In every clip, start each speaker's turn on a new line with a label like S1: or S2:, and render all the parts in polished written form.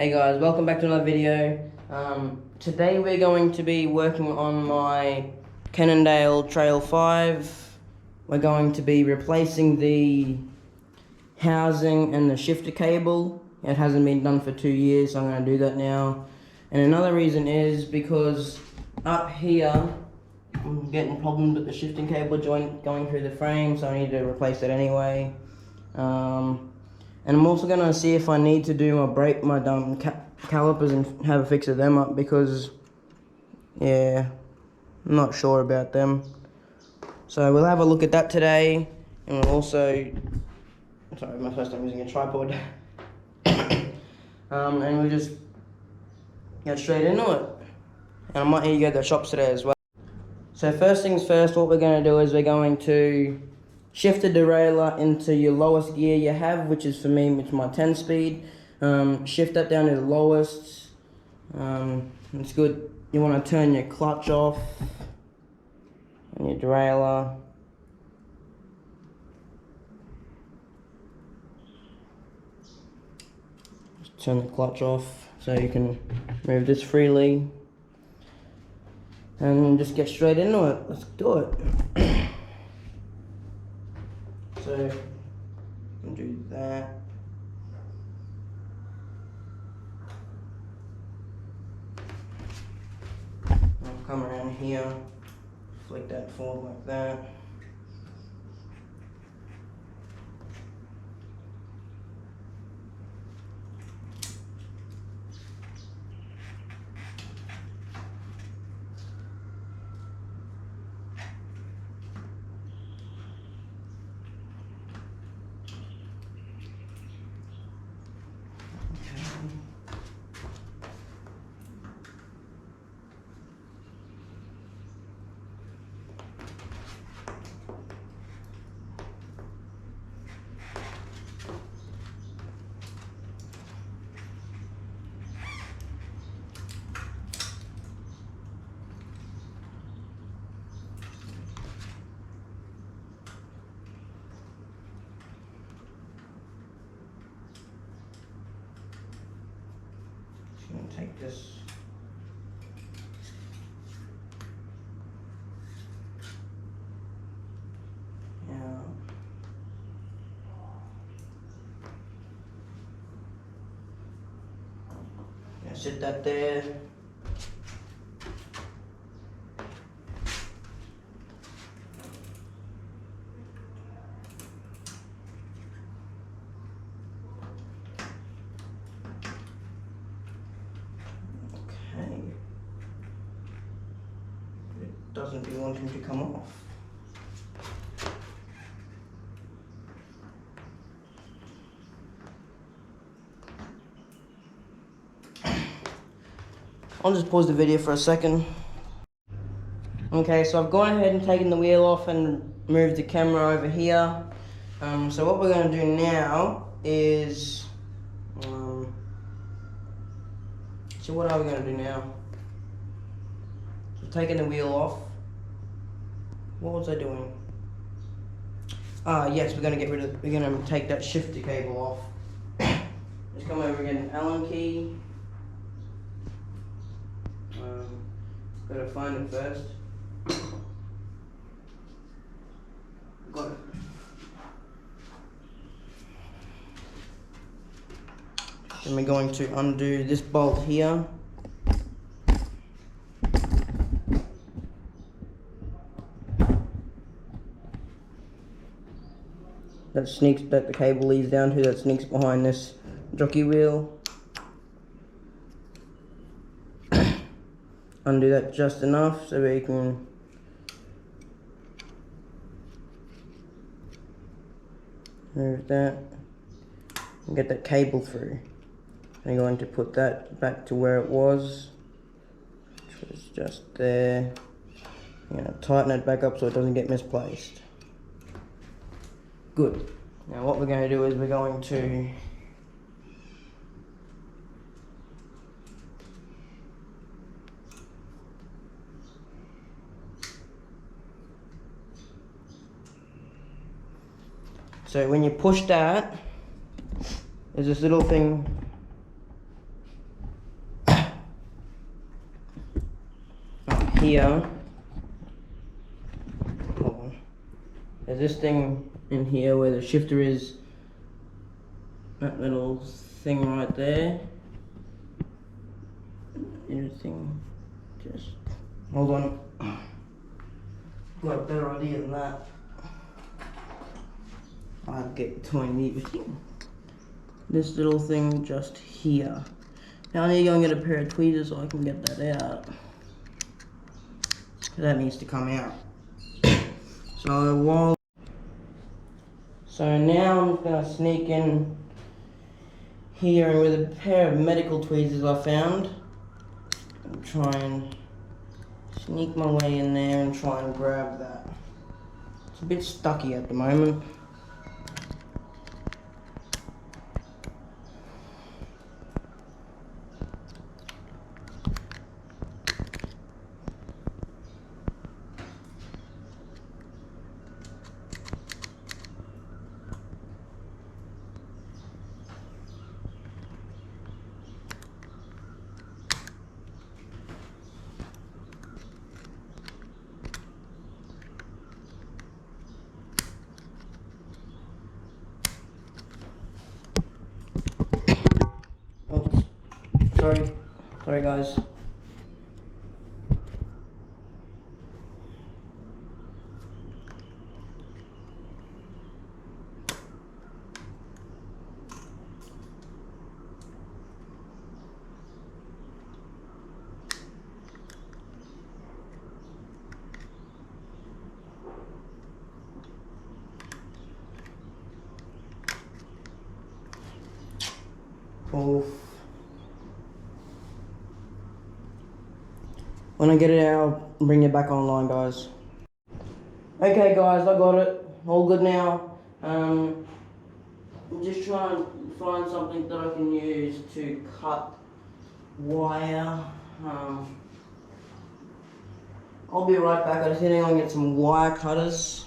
S1: Hey guys, welcome back to another video. Today we're going to be working on my Cannondale Trail 5. We're going to be replacing the housing and the shifter cable. It hasn't been done for 2 years, so I'm going to do that now. And another reason is because up here I'm getting problems with the shifting cable joint going through the frame, so I need to replace it anyway. And I'm also gonna see if I need to do my calipers and have a fix of them up, because yeah, I'm not sure about them. So we'll have a look at that today, and we'll also, sorry, my first time using a tripod. And we'll just get straight into it. And I might need to go to the shops today as well. So first things first, what we're going to do is we're going to shift the derailleur into your lowest gear you have, which is for me, it's my 10 speed. Shift that down to the lowest. It's good. You want to turn your clutch off and your derailleur. Just turn the clutch off so you can move this freely. And just get straight into it. Let's do it. So, I'll do that. I'll come around here, flick that forward like that. I'm going to take this out. Yeah, sit that there. Doesn't be wanting to come off. I'll just pause the video for a second. Okay, so I've gone ahead and taken the wheel off and moved the camera over here. So what we're going to do now is, so what are we going to do now? So taking the wheel off. What was I doing? Yes, we're going to take that shifter cable off. Just come over and get an Allen key. Gotta find it first. Got it. Then we're going to undo this bolt here. That the cable leads down to, that sneaks behind this jockey wheel. Undo that just enough so we can move that and get that cable through. I'm going to put that back to where it was, which was just there. I'm going to tighten it back up so it doesn't get misplaced. Good. Now what we're going to do is we're going to so when you push that, there's this little thing here. Hold on. There's this thing in here where the shifter is. That little thing right there. Everything. Just hold on. Got a better idea than that. I'll get between everything. This little thing just here. Now I need to go and get a pair of tweezers so I can get that out. That needs to come out. So now I'm gonna sneak in here with a pair of medical tweezers I found. And try and sneak my way in there and try and grab that. It's a bit stucky at the moment. Sorry guys. Oof. When I get it out, I'll bring it back online, guys. Okay, guys, I got it. All good now. I'm just trying to find something that I can use to cut wire. I'll be right back. I just need to go and get some wire cutters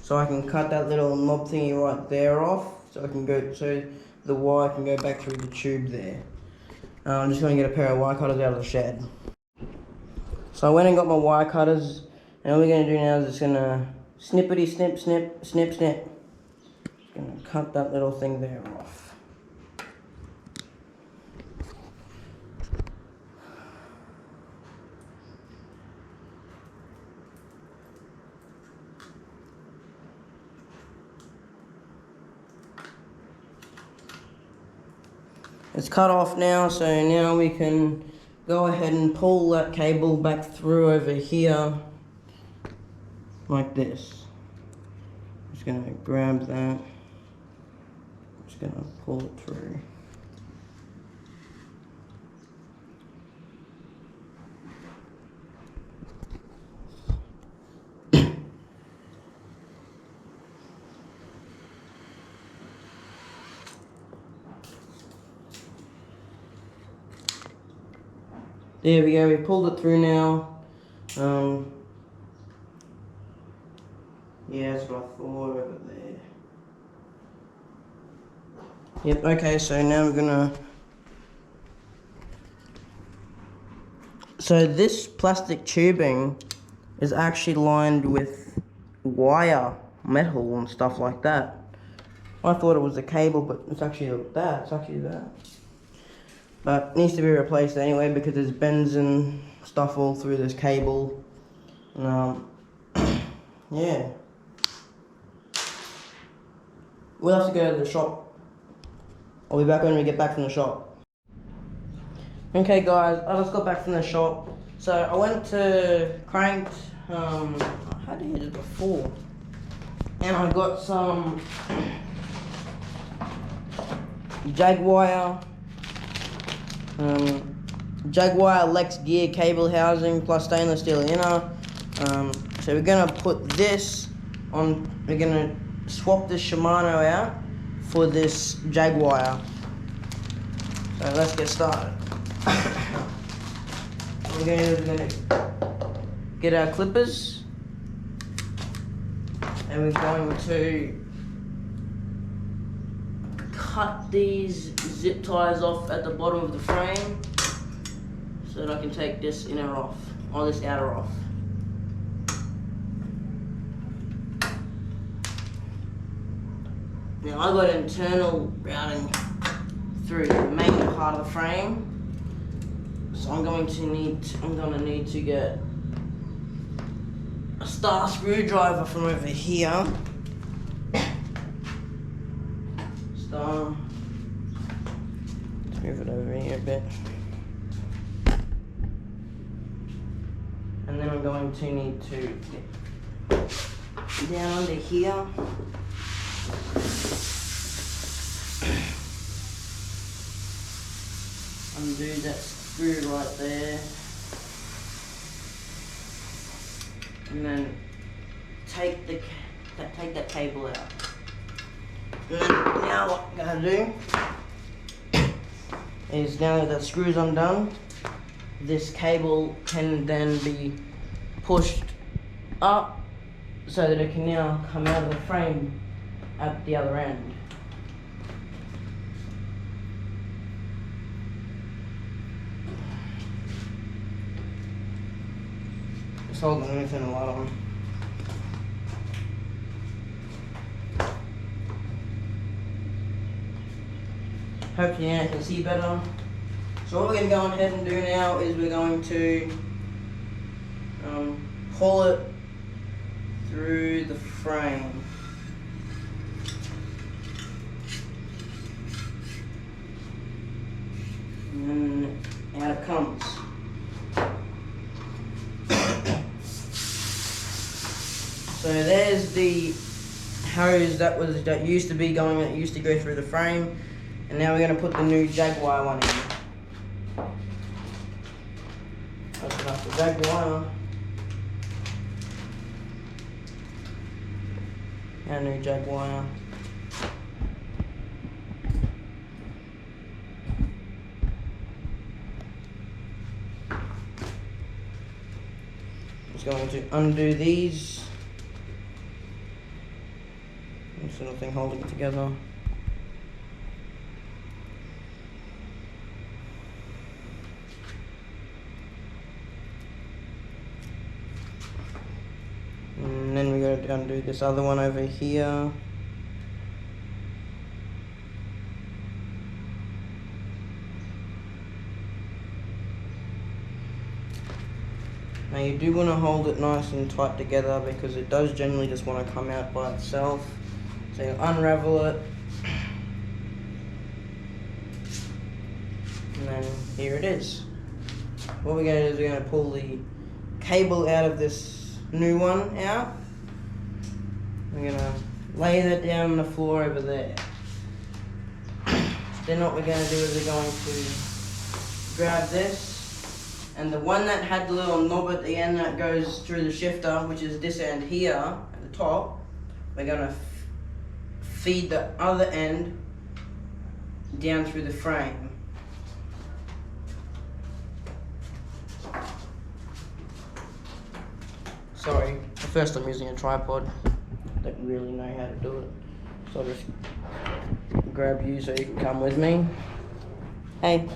S1: so I can cut that little knob thingy right there off, so the wire can go back through the tube there. I'm just going to get a pair of wire cutters out of the shed. So I went and got my wire cutters, and all we're going to do now is just going to snippety snip, snip, snip, snip. Just going to cut that little thing there off. It's cut off now, so now we can go ahead and pull that cable back through over here like this. Just gonna grab that, just gonna pull it through. There we go, we pulled it through now. Yeah, that's what I thought over there. Yep, okay, so now we're gonna... So this plastic tubing is actually lined with wire, metal and stuff like that. I thought it was a cable, but it's actually that, But it needs to be replaced anyway because there's bends and stuff all through this cable. Yeah. We'll have to go to the shop. I'll be back when we get back from the shop. Okay guys, I just got back from the shop. So I went to Cranked, I had to hit it before. And I got some Jaguar Lex gear cable housing plus stainless steel inner. So we're gonna put this on, we're gonna swap this Shimano out for this Jaguar. So let's get started. We're gonna get our clippers and we're going to cut these zip ties off at the bottom of the frame so that I can take this inner off. or this outer off. Now I've got internal routing through the main part of the frame, so I'm gonna need to get a star screwdriver from over here. Let's move it over here a bit. And then I'm going to need to get down under here. Undo that screw right there. And then take that cable out. And then now what I'm going to do is, now that the screws undone, this cable can then be pushed up so that it can now come out of the frame at the other end. Just holding anything a lot on. Hopefully now you can see better. So what we're going to go ahead and do now is we're going to pull it through the frame. And then out it comes. So there's the hose that used to go through the frame, and now we're going to put the new Jaguar one in. Open up the Jaguar. Our new Jaguar. Just going to undo these. This little thing holding it together. And then we got to undo this other one over here. Now you do want to hold it nice and tight together, because it does generally just want to come out by itself. So you unravel it, and then here it is. What we're going to do is we're going to pull the cable out of this new one out. We're going to lay that down on the floor over there. Then what we're going to do is we're going to grab this, and the one that had the little knob at the end that goes through the shifter, which is this end here at the top, we're going to feed the other end down through the frame. Sorry, first I'm using a tripod. Don't really know how to do it, so I'll just grab you so you can come with me. Hey.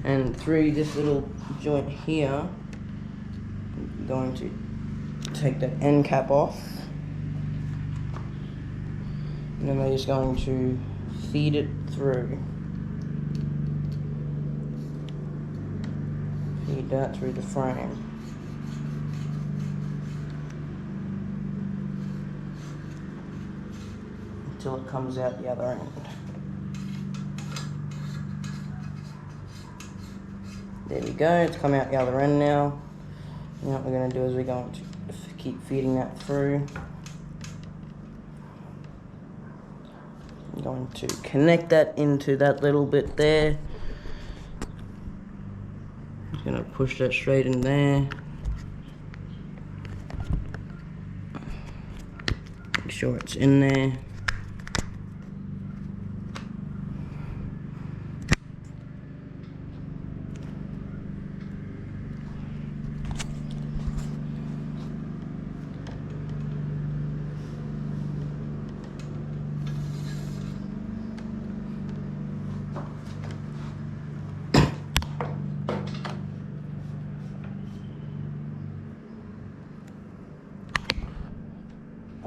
S1: And through this little joint here, I'm going to take that end cap off. And then we're just going to feed it through. Feed that through the frame. Until it comes out the other end. There we go, it's come out the other end now. Now what we're going to do is we're going to keep feeding that through. I'm going to connect that into that little bit there. Just going to push that straight in there. Make sure it's in there.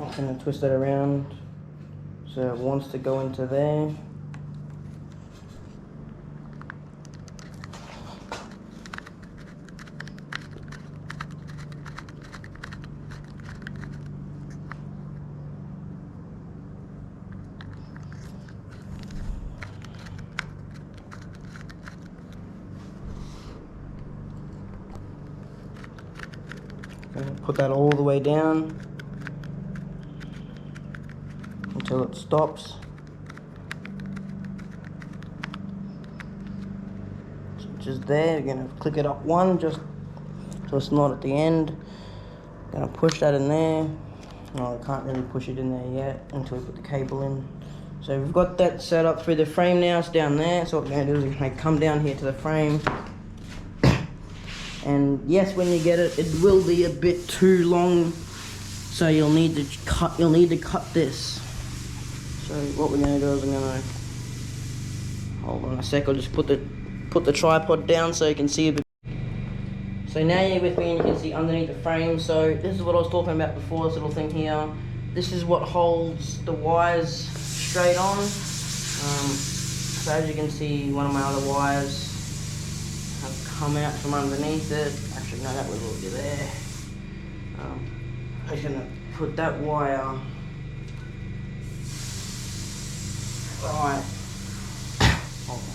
S1: I'm going to twist it around so it wants to go into there. Put that all the way down until it stops. Just there, you're gonna click it up one, just so it's not at the end. Gonna push that in there. No, I can't really push it in there yet until we put the cable in. So we've got that set up through the frame now. It's down there. So what we're gonna do is we're gonna come down here to the frame. And yes, when you get it, it will be a bit too long, so you'll need to cut this. So what we're gonna do is I'm gonna hold on a sec. I'll just put the tripod down so you can see a bit. So now you're with me and you can see underneath the frame. So this is what I was talking about before. This little thing here. This is what holds the wires straight on. So as you can see, one of my other wires have come out from underneath it. Actually, no, that was already there. I'm just gonna put that wire right. Hold on.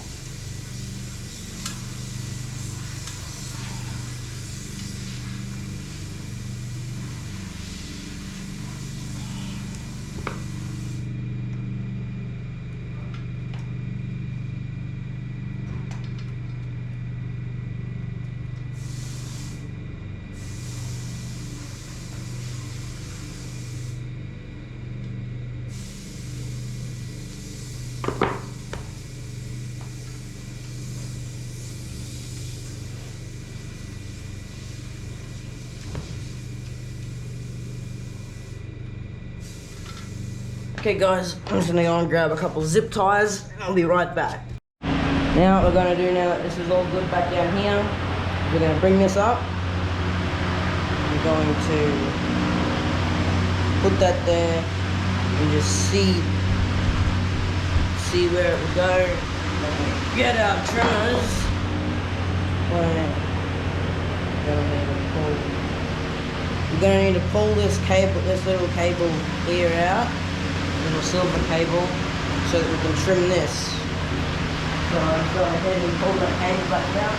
S1: Okay guys, I'm just gonna go and grab a couple zip ties and I'll be right back. Now what we're gonna do, now that this is all good back down here, we're gonna bring this up. We're going to put that there and just see where it will go. Get our trimmers. We're gonna need to pull this cable, this little cable here out. Little silver cable, so that we can trim this. So I'll go ahead and pull that cable back out.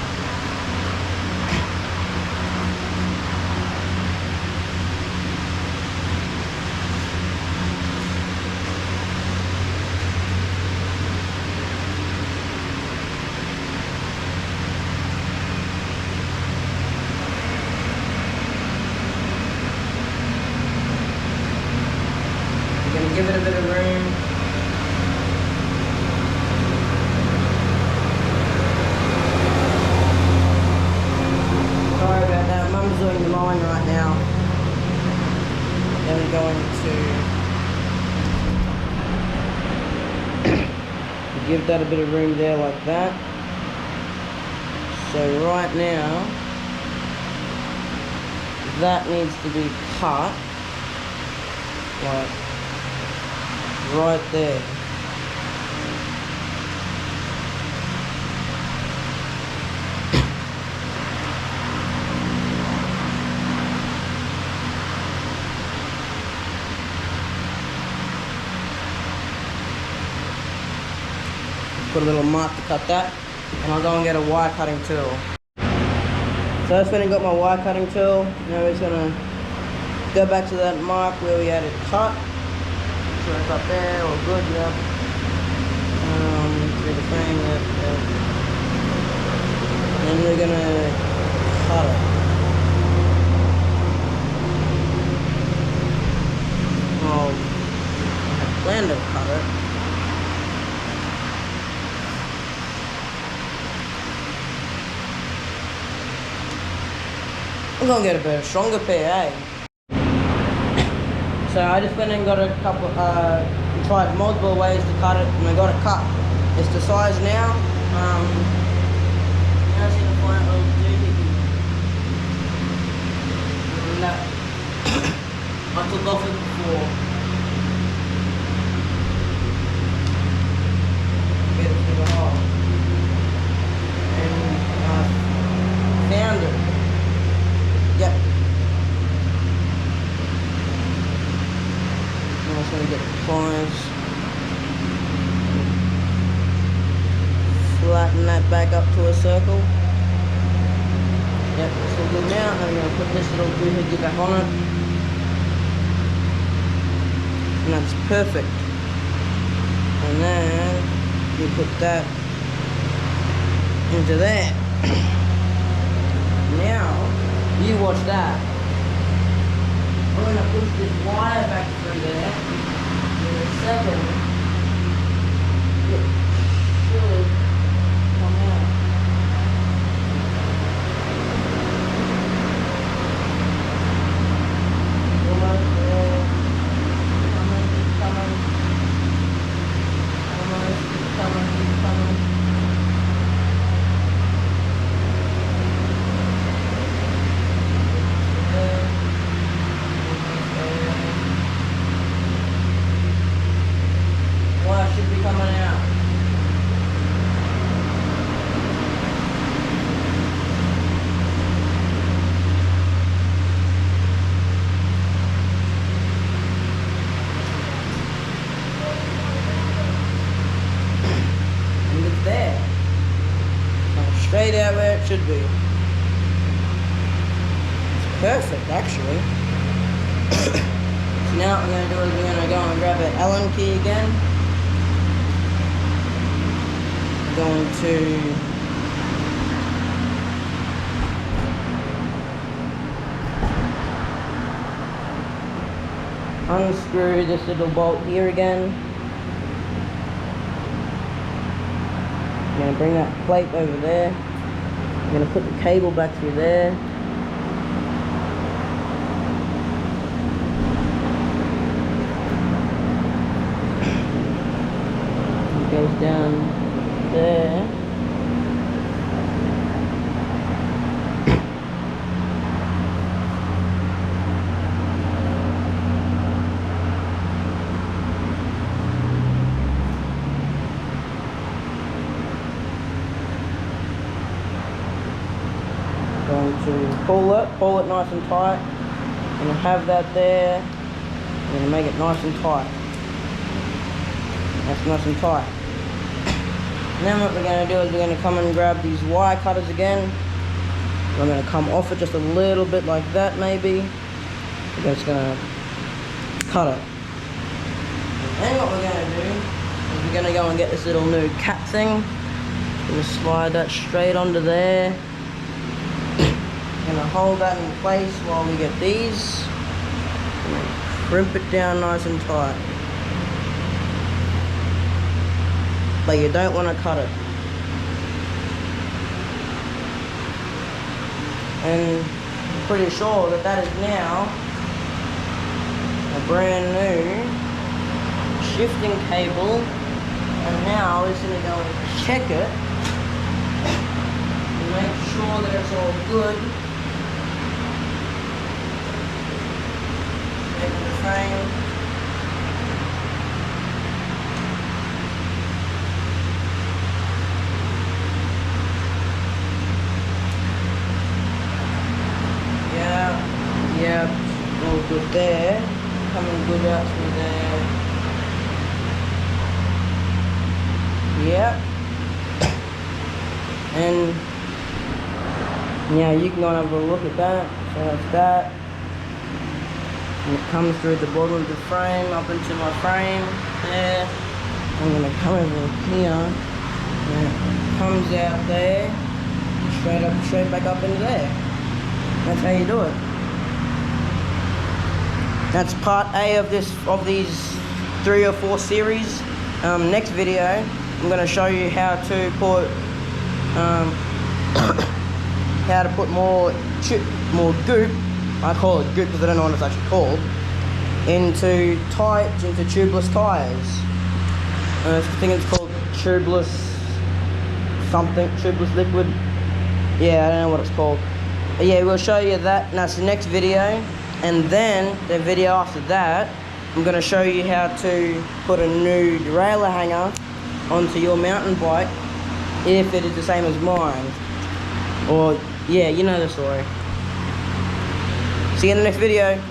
S1: Give it a bit of room. Sorry about that, Mum's doing the mowing right now. Then we're going to give that a bit of room there like that. So right now, that needs to be cut like right there. Put a little mark to cut that, and I'll go and get a wire cutting tool. So I just went and got my wire cutting tool. Now we're just gonna go back to that mark where we had it cut. So it's up there, all good, yeah. Through the frame, yeah. And then we're gonna cut it. Well, I had planned to cut it. I'm gonna get a better, stronger pair, eh? So I just went and got a couple, tried multiple ways to cut it, and I got it cut. It's the size now. Now see the flat little doohickey. I took off it before. Get it through the hole. And I found it. Yep. I'm just gonna get the pliers. Flatten that back up to a circle. Yep, it's all good now. I'm going to put this little doohickey back on it. And that's perfect. And then you put that into there. Now, you watch that. I'm going to push this wire back through there. In a second, it should come out. Should be coming out. And it's there. Straight out where it should be. It's perfect, actually. So now what we're going to do is we're going to go and grab an Allen key again. Going to unscrew this little bolt here again. I'm going to bring that plate over there. I'm going to put the cable back through there. It goes down there. Going to pull it nice and tight. I'm going to have that there. I'm going to make it nice and tight. That's nice and tight. Then what we're going to do is we're going to come and grab these wire cutters again. I'm going to come off it just a little bit like that maybe. We're just going to cut it. And then what we're going to do is we're going to go and get this little new cap thing. We're going to slide that straight onto there. We're going to hold that in place while we get these. Crimp it down nice and tight. But you don't want to cut it. And I'm pretty sure that that is now a brand new shifting cable. And now it's going to go and check it and make sure that it's all good. Checking the frame. Yep, all good there. Coming good out through there. Yep. And yeah, you can go and have a look at that. So that's that. And it comes through the bottom of the frame up into my frame there. I'm gonna come over here. And it comes out there. Straight back up into there. That's how you do it. That's part A of these 3 or 4 series. Next video, I'm going to show you how to put more goop. I call it goop because I don't know what it's actually called. Into tubeless tires. I think it's called tubeless something, tubeless liquid. Yeah, I don't know what it's called. But yeah, we'll show you that, and that's the next video. And then the video after that, I'm going to show you how to put a new derailleur hanger onto your mountain bike if it is the same as mine. Or, yeah, you know the story. See you in the next video.